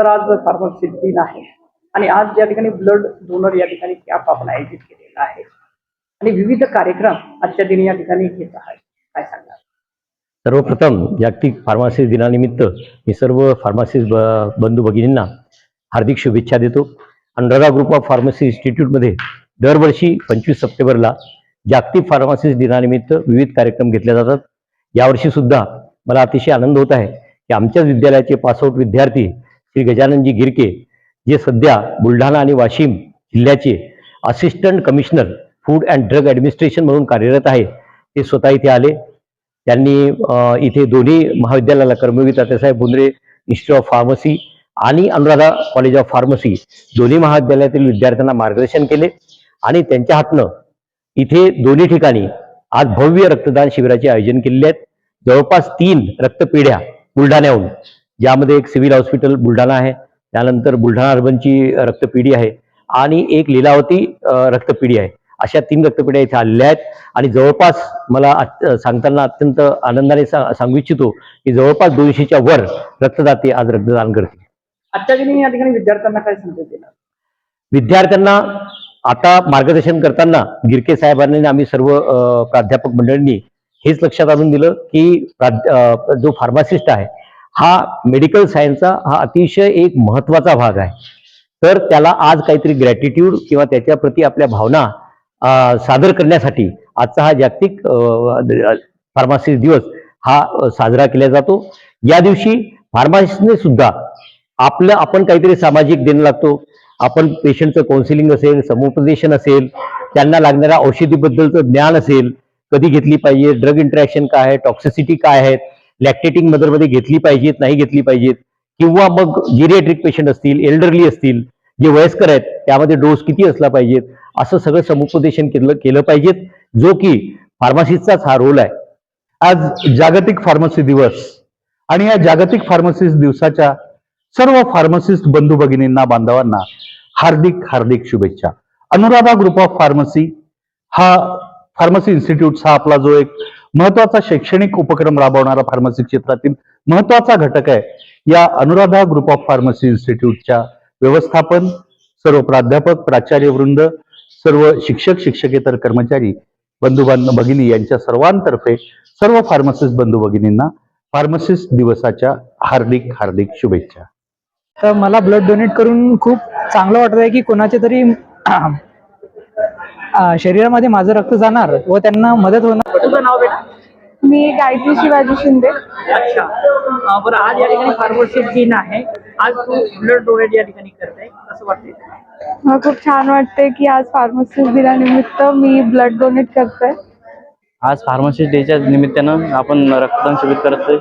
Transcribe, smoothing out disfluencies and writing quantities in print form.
तर आज फार्मसिस्ट दिन आहे आणि आज या ठिकाणी ब्लड डोनर या ठिकाणी कॅम्प आपण आयोजित केलेला आहे आणि विविध कार्यक्रम आजच्या दिनी या ठिकाणी घेत आहे. काय सांगणार? सर्वप्रथम जागतिक फार्मासिस्ट दिनानिमित्त मी सर्व फार्मासिस्ट बंधू भगिनींना हार्दिक शुभेच्छा देतो. अनुराधा ग्रुप ऑफ फार्मसी इन्स्टिट्यूटमध्ये दरवर्षी 25 सप्टेंबरला जागतिक फार्मासिस्ट दिनानिमित्त विविध कार्यक्रम घेतले जातात. यावर्षी सुद्धा मला अतिशय आनंद होत आहे की आमच्याच विद्यालयाचे पासआउट विद्यार्थी श्री गजाननजी गिरके, जे सध्या बुलढाणा आणि वाशिम जिल्ह्याचे assistant commissioner food and drug administration म्हणून कार्यरत आहे, ते स्वतः इथे आले. त्यांनी इथे दोन्ही महाविद्यालयाला Karmaveer Tatyasaheb Bondre institute of pharmacy आणि अनुराधा कॉलेज ऑफ फार्मसी दोन्ही महाविद्यालयातील विद्यार्थ्यांना मार्गदर्शन केले आणि त्यांच्या हातनं इथे दोन्ही ठिकाणी आज भव्य रक्तदान शिबिराचे आयोजन केलेले आहेत. जवळपास 3 रक्तपेढ्या बुलढाण्याहून, ज्यामध्ये एक सिव्हिल हॉस्पिटल बुलढाणा आहे, त्यानंतर बुलढाणा अर्बनची रक्तपेढी आहे आणि एक लीलावती रक्तपेढी आहे. अशा 3 रक्तपेढ्या इथे आलेल्या आहेत आणि जवळपास मला सांगताना अत्यंत आनंदाने सांगू इच्छितो की जवळपास 200च्या वर रक्तदाते आज रक्तदान करतील. आजच्या दिनी या ठिकाणी विद्यार्थ्यांना काय संदेश देणार? विद्यार्थ्यांना आता मार्गदर्शन करताना गिरके साहेबांनी आम्ही सर्व प्राध्यापक मंडळींनी हेच लक्षात आणून दिलं की जो फार्मासिस्ट आहे हा मेडिकल सायन्सचा हा अतिशय एक महत्वाचा भाग आहे. तर त्याला आज काहीतरी ग्रॅटिट्यूड किंवा त्याच्या प्रती आपल्या भावना सादर करण्यासाठी आजचा हा जागतिक फार्मासिस्ट दिवस हा साजरा केला जातो. या दिवशी फार्मासिस्टने सुद्धा आपण काहीतरी सामाजिक देणं लागतो. आपण पेशंटचं काउन्सिलिंग असेल, समुपदेशन असेल, त्यांना लागणाऱ्या औषधीबद्दलचं ज्ञान असेल, कधी घेतली पाहिजे, ड्रग इंटरॅक्शन काय आहे, टॉक्सिसिटी काय आहेत, लॅक्टेटिंग मदरमध्ये घेतली पाहिजेत नाही घेतली पाहिजेत, किंवा मग जिरियाट्रिक पेशंट असतील, एल्डरली असतील, जे वयस्कर आहेत त्यामध्ये डोस किती असला पाहिजेत, असं सगळं समुपदेशन केलं पाहिजेत, जो की फार्मसिस्टचाच हा रोल आहे. आज जागतिक फार्मसी दिवस आणि या जागतिक फार्मसिस्ट दिवसाच्या सर्व फार्मसिस्ट बंधू भगिनींना, बांधवांना हार्दिक हार्दिक शुभेच्छा. अनुराधा ग्रुप ऑफ फार्मसी हा फार्मसी इन्स्टिट्यूट हा आपला जो एक महत्वाचा शैक्षणिक उपक्रम राबवणारा फार्मसी क्षेत्रातील महत्वाचा घटक आहे. या अनुराधा ग्रुप ऑफ फार्मसी इन्स्टिट्यूटच्या व्यवस्थापन, सर्व प्राध्यापक, प्राचार्य वृंद, सर्व शिक्षक, शिक्षकेतर कर्मचारी, बंधू भगिनी यांच्या सर्वांतर्फे सर्व फार्मसिस्ट बंधू भगिनींना फार्मसिस्ट दिवसाच्या हार्दिक हार्दिक शुभेच्छा. तर मला ब्लड डोनेट करून खूप चांगलं वाटत आहे की कोणाचे तरी शरीरामध्ये माझं रक्त जाणार व त्यांना मदत होणार. तुझं नाव बेटा? मी गायत्री शिवाजी शिंदे. अच्छा, बरं. आज या ठिकाणी फार्मसिस्ट दिन आहे, आज तू ब्लड डोनेट या ठिकाणी करते, कसं वाटतंय? मला खूप छान वाटते की आज फार्मसिस्ट दिनानिमित्त मी ब्लड डोनेट करते. आज फार्मसिस्ट डेच्या निमित्तानं आपण रक्तदान शिबिर करतोय.